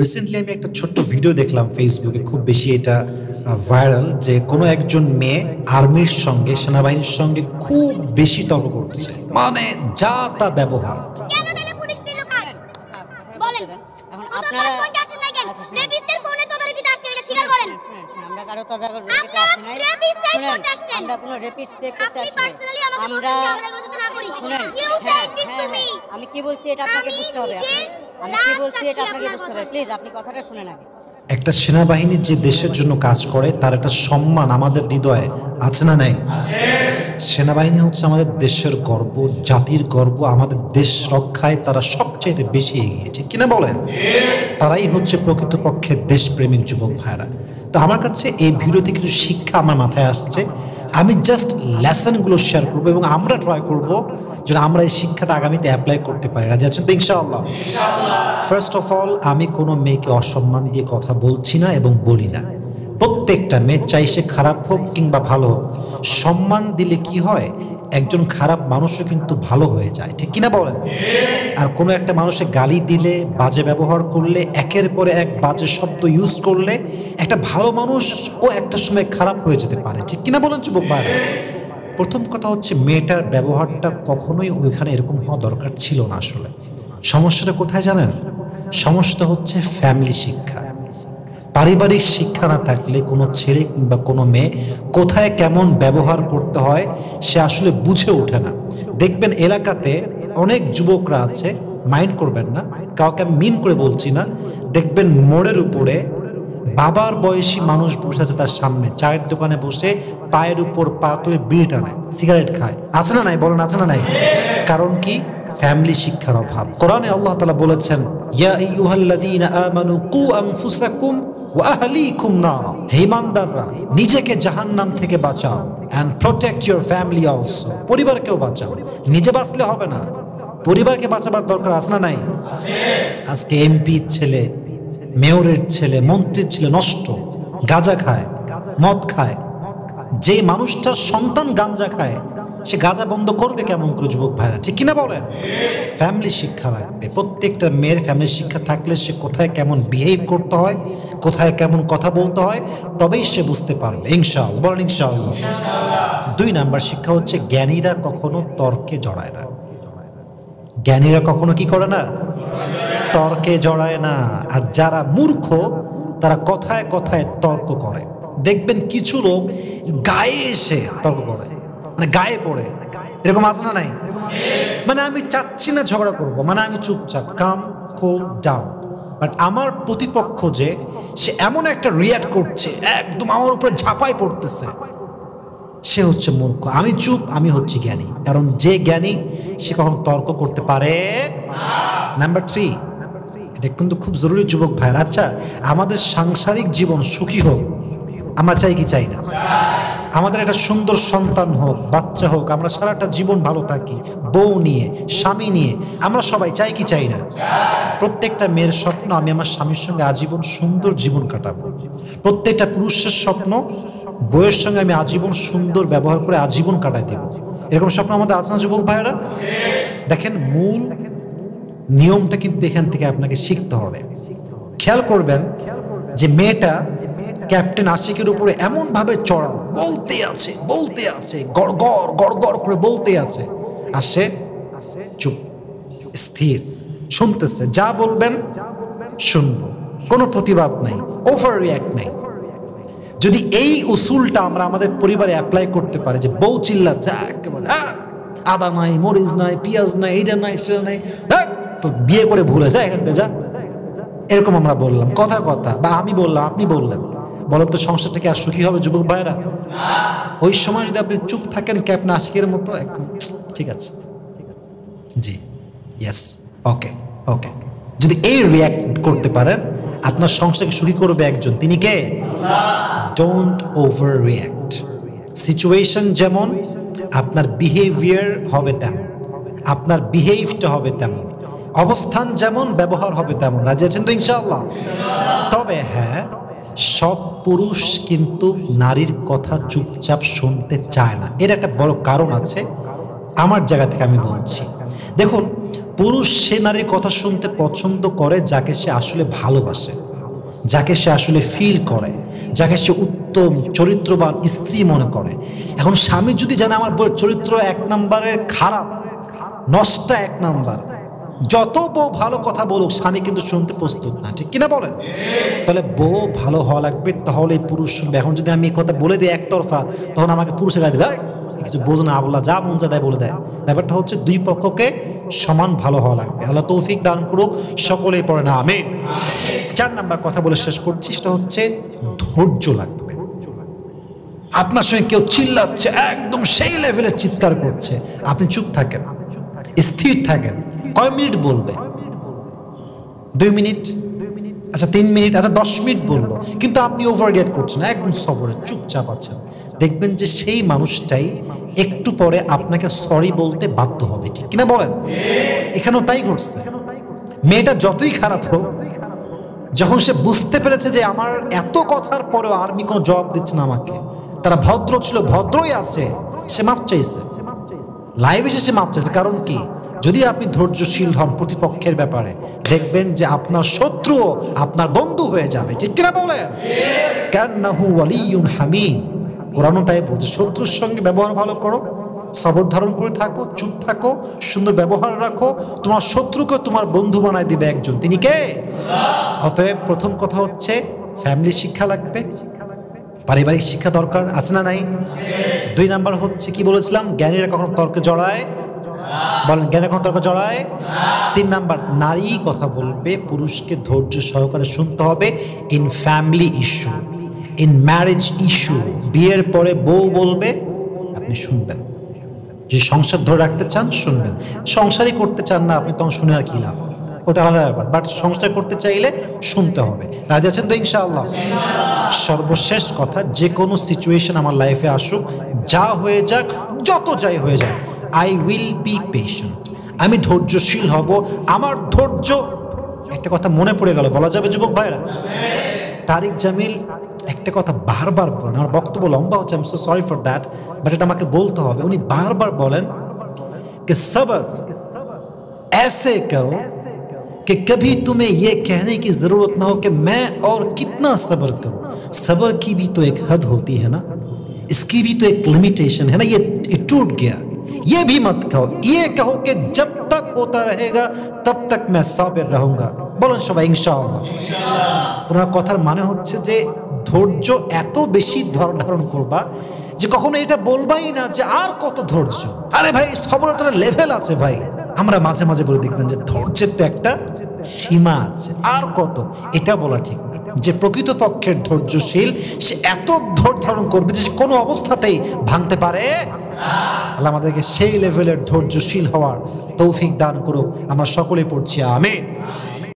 Recently আমি একটা ছোট্ট ভিডিও দেখলাম ফেসবুকে, খুব বেশি এটা ভাইরাল, যে কোনো একজন মেয়ে আর্মির সঙ্গে, সেনাবাহিনীর সঙ্গে খুব বেশি তর্ক করছে, মানে যা তা ব্যবহার। কেন তাহলে পুলিশ দিল কাজ বলেন। এখন আপনারা পয়েন্ট আসেন না কেন? রেপিস্টের ফোনে তদারকিতে আসছেন, এটা স্বীকার করেন। আমরা কারো তদারকিতে আসি নাই। আমরা কোনো রেপিস্ট চেক করতে আসি নাই। আমরা আমি কি বলছি এটা আপনাকে বুঝতে হবে। আমি কি বলছি এটা আপনাকে বুঝতে হবে। প্লিজ আপনি কথাটা শুনেন আগে। একটা সেনাবাহিনী যে দেশের জন্য কাজ করে তার একটা সম্মান আমাদের হৃদয়ে আছে না নাই? সেনাবাহিনী হচ্ছে আমাদের দেশের গর্ব, জাতির গর্ব। আমাদের দেশ রক্ষায় তারা সবচেয়ে বেশি এগিয়ে, ঠিক কিনা বলেন? তারাই হচ্ছে প্রকৃতপক্ষে দেশপ্রেমিক যুবক ভাইরা। তো আমার কাছে এই ভিডিওতে কিছু শিক্ষা আমার মাথায় আসছে, আমি জাস্ট লেসনগুলো শেয়ার করবো এবং আমরা ট্রাই করবো যেন আমরা এই শিক্ষাটা আগামীতে অ্যাপ্লাই করতে পারি। রাজি আছেন তো ইনশাআল্লাহ? ফার্স্ট অফ অল, আমি কোনো মেয়েকে অসম্মান দিয়ে কথা বলছি না এবং বলি না। প্রত্যেকটা মেয়ে, চাই সে খারাপ হোক কিংবা ভালো হোক, সম্মান দিলে কি হয়, একজন খারাপ মানুষও কিন্তু ভালো হয়ে যায়, ঠিক কিনা বলেন? আর কোনো একটা মানুষে গালি দিলে, বাজে ব্যবহার করলে, একের পরে এক বাজে শব্দ ইউজ করলে একটা ভালো মানুষ ও একটা সময় খারাপ হয়ে যেতে পারে, ঠিক কিনা বলেন যুবক ভাইরা? প্রথম কথা হচ্ছে, মেয়েটার ব্যবহারটা কখনোই ওইখানে এরকম হওয়া দরকার ছিল না। আসলে সমস্যাটা কোথায় জানেন? সমস্যাটা হচ্ছে ফ্যামিলি শিক্ষা। পারিবারিক শিক্ষা না থাকলে কোনো ছেলে কিংবা কোনো মেয়ে কোথায় কেমন ব্যবহার করতে হয় সে আসলে বুঝে ওঠে না। দেখবেন এলাকাতে অনেক যুবকরা আছে, মাইন্ড করবেন না, কাউকে আমি মিন করে বলছি না, দেখবেন মোড়ের উপরে বাবার বয়সী মানুষ বসে আছে তার সামনে, চায়ের দোকানে বসে পায়ের উপর পা তুলে বিড়ি টানে, সিগারেট খায়। আছে না নাই? বলেন আছে না নাই? কারণ কি? ফ্যামিলি শিক্ষার অভাব। কোরআনে আল্লাহ তাআলা বলেছেন, ইয়া আইয়ুহাল্লাযীনা আমানু কু আনফুসাকুম ওয়া আহলিকুম নারা, হে ঈমানদাররা, নিজেকে জাহান্নাম থেকে বাঁচাও, and protect your family also, পরিবারকেও বাঁচাও। নিজে বাঁচলে হবে না, পরিবারকে বাঁচাবার দরকার আছে না নাই? আজকে এমপির ছেলে, মেয়রের ছেলে, মন্ত্রীর ছেলে নষ্ট, গাঁজা খায়, মদ খায়। যে মানুষটার সন্তান গাঁজা খায়, সে গাঁজা বন্ধ করবে কেমন করে যুবক ভাইরা, ঠিক কিনা বলেন? ফ্যামিলি শিক্ষা লাগবে। প্রত্যেকটা মেয়ের ফ্যামিলি শিক্ষা থাকলে সে কোথায় কেমন বিহেভ করতে হয়, কোথায় কেমন কথা বলতে হয়, তবেই সে বুঝতে পারবে ইনশাআল্লাহ। বলেন ইনশাআল্লাহ। 2 নাম্বার শিক্ষা হচ্ছে, জ্ঞানীরা কখনো তর্কে জড়ায় না। জ্ঞানীরা কখনো কি করে না? তর্কে জড়ায় না। আর যারা মূর্খ তারা কথায় কথায় তর্ক করে। দেখবেন কিছু লোক গায়ে এসে তর্ক করে, মানে গায়ে পড়ে, এরকম আছে না নাই? মানে আমি চাচ্ছি না ঝগড়া করব, মানে আমি চুপচাপ, কাম কুল ডাউন, বাট আমার প্রতিপক্ষ যে সে এমন একটা রিয়াক্ট করছে, একদম আমার উপরে ঝাঁপায় পড়তেছে, সে হচ্ছে মূর্খ। আমি চুপ, আমি হচ্ছি জ্ঞানী। কারণ যে জ্ঞানী সে কখন তর্ক করতে পারে না। নাম্বার 3, এটা কিন্তু খুব জরুরি যুবক ভাইয়ের। আচ্ছা, আমাদের সাংসারিক জীবন সুখী হোক, আমরা চাই কি চাই না? আমাদের একটা সুন্দর সন্তান হোক, বাচ্চা হোক, আমরা সারাটা জীবন ভালো থাকি, বউ নিয়ে, স্বামী নিয়ে, আমরা সবাই চাই কি চাই না? প্রত্যেকটা মেয়ের স্বপ্ন, আমি আমার স্বামীর সঙ্গে আজীবন সুন্দর জীবন কাটাবো। প্রত্যেকটা পুরুষের স্বপ্ন, বউয়ের সঙ্গে আমি আজীবন সুন্দর ব্যবহার করে আজীবন কাটাই দেব। এরকম স্বপ্ন আমাদের আছে না যুবক ভাইয়েরা? দেখেন, মূল নিয়মটা কিন্তু এখান থেকে আপনাকে শিখতে হবে। খেয়াল করবেন যে মেয়েটা ক্যাপ্টেন আশিকের উপরে এমন ভাবে চড়াও, বলতে আছে, গড় করে বলতে আছে, আর সে চুপ, স্থির, শুনতেছে। যা বলবেন শুনবো, কোনো প্রতিবাদ নাই, ওভার রিয়াক্ট নাই। যদি এই উসুলটা আমরা আমাদের পরিবারে অ্যাপ্লাই করতে পারি, যে বউ চিল্লাচ্ছে, একেবারে আদা নাই, মরিচ নাই, পেঁয়াজ নাই, এইটা নাই, সেটা নাই, তো বিয়ে করে ভুলে যা, এখান থেকে যা, এরকম আমরা বললাম কথার কথা, বা আমি বললাম, আপনি বললেন, বলেন তো সংসারটা কি আর সুখী হবে যুবক ভাইরা? ওই সময় যদি আপনি চুপ থাকেন ক্যাপ্টেন আশিকের মতো, একদম ঠিক আছে, জি, ইয়েস, ওকে ওকে, যদি এই রিয়াক্ট করতে পারেন, আপনার সংসারকে সুখী করবে একজন, তিনি কে? Don't overreact. সিচুয়েশন যেমন, আপনার বিহেভিয়ার হবে তেমন, আপনার বিহেভটা হবে তেমন, অবস্থান যেমন, ব্যবহার হবে তেমন। রাজি আছেন তো ইনশাআল্লাহ? তবে হ্যাঁ, সব পুরুষ কিন্তু নারীর কথা চুপচাপ শুনতে চায় না। এর একটা বড় কারণ আছে, আমার জায়গা থেকে আমি বলছি। দেখুন, পুরুষ সে নারীর কথা শুনতে পছন্দ করে যাকে সে আসলে ভালোবাসে, যাকে সে আসলে ফিল করে, যাকে সে উত্তম চরিত্রবান স্ত্রী মনে করে। এখন স্বামী যদি জানে আমার বউয়ের চরিত্র 1 নম্বরের খারাপ, নষ্টা 1 নম্বর, যত বউ ভালো কথা বলুক স্বামী কিন্তু শুনতে প্রস্তুত না, ঠিক কিনা বলেন? তাহলে বউ ভালো হওয়া লাগবে, তাহলে পুরুষ শুনবে। এখন যদি আমি এই কথা বলে দিই একতরফা, তখন আমাকে পুরুষের গায়ে দেবে, কিছু বোঝে না, আল্লাহ যা মন যা দেয় বলে দেয়। ব্যাপারটা হচ্ছে দুই পক্ষকে সমান ভালো হওয়া লাগবে। আল্লাহ তৌফিক দান করুক, সকলেই পড়ে না আমিন। 4 নাম্বার কথা বলে শেষ করছি, সেটা হচ্ছে ধৈর্য লাগবে। আপনার সঙ্গে কেউ চিল্লাচ্ছে, একদম সেই লেভেলের চিৎকার করছে, আপনি চুপ থাকেন, স্থির থাকেন। কয় মিনিট বলবে? 2 মিনিট, আচ্ছা 3 মিনিট, আচ্ছা 10 মিনিট বললো, কিন্তু আপনি ওভার রিঅ্যাক্ট করছেন, একদম সবরে চুপচাপ আছেন। দেখবেন যে সেই মানুষটাই একটু পরে আপনাকে সরি বলতে বাধ্য হবে, ঠিক কিনা বলেন? এখানেও তাই ঘটছে। মেয়েটা যতই খারাপ হোক, যখন সে বুঝতে পেরেছে যে আমার এত কথার পরেও আর্মি কোনো জবাব দিচ্ছে না আমাকে, তারা ভদ্র ছিল, ভদ্রই আছে, সে মাফ চাইছে, লাইভ এসে সে মাফ চাইছে। কারণ কি? যদি আপনি ধৈর্যশীল হন প্রতিপক্ষের ব্যাপারে, দেখবেন যে আপনার শত্রুও আপনার বন্ধু হয়ে যাবে, ঠিক কিনা বলেন? কান্নাহু ওয়ালিয়ুন হামিম। কোরআনও তাই বলছে, শত্রুর সঙ্গে ব্যবহার ভালো করো, সবর ধারণ করে থাকো, চুপ থাকো, সুন্দর ব্যবহার রাখো, তোমার শত্রুকে তোমার বন্ধু বানায় দিবে একজন, তিনি কে? অতএব প্রথম কথা হচ্ছে ফ্যামিলি শিক্ষা লাগবে, পারিবারিক শিক্ষা দরকার আছে না নাই? 2 নাম্বার হচ্ছে কি বলেছিলাম, জ্ঞানীরা কখনো তর্কে জড়ায়, বলেন জ্ঞানী কখনো তর্কে জড়ায়। 3 নাম্বার, নারী কথা বলবে, পুরুষকে ধৈর্য সহকারে শুনতে হবে। In family issue, in marriage issue, বিয়ের পরে বউ বলবে, আপনি শুনবেন। যদি সংসার ধরে রাখতে চান শুনবেন, সংসারই করতে চান না আপনি, তখন শুনে আর কি লাভ, ওটা আলাদা ব্যাপার। বাট সংসার করতে চাইলে শুনতে হবে। রাজি আছেন তো ইনশাআল্লাহ? সর্বশেষ কথা, যে কোনো সিচুয়েশন আমার লাইফে আসুক, যা হয়ে যাক, যত যাই হয়ে যাক, আই উইল বি পেশেন্ট, আমি ধৈর্যশীল হব। আমার ধৈর্য, একটা কথা মনে পড়ে গেল, বলা যাবে যুবক ভাইরা? তারিক জামিল একটা কথা বারবার বলেন, আমার বক্তব্য লম্বা হচ্ছে, I am so sorry for that, but এটা আমাকে বলতে হবে। উনি বারবার বলেন कि सब्र ऐसे करो कि कभी तुम्हें ये कहने की जरूरत ना हो कि मैं और कितना सब्र करूं। सब्र की भी तो एक हद होती है ना, इसकी भी तो एक लिमिटेशन है ना, ये टूट गया, ये भी मत कहो, ये कहो कि जब तक होता रहेगा तब तक मैं साबिर रहूंगा। বলেন সবাই ইনশাআল্লাহ। ওনার কথার মানে হচ্ছে যে ধৈর্য এত বেশি ধারণ করবা যে কখনো এটা বলবাই না যে আর কত ধৈর্য। আরে ভাই, সবরের একটা লেভেল আছে ভাই। আমরা মাঝে মাঝে বলে দেখবেন যে ধৈর্যের তো একটা সীমা আছে, আর কত, এটা বলা ঠিক না। যে প্রকৃত পক্ষের ধৈর্যশীল সে এত ধৈর্য ধারণ করবে যে সে কোনো অবস্থাতেই ভাঙতে পারে। আল্লাহ আমাদেরকে সেই লেভেলের ধৈর্যশীল হওয়ার তৌফিক দান করুক। আমরা সকলে পড়ছি আমিন।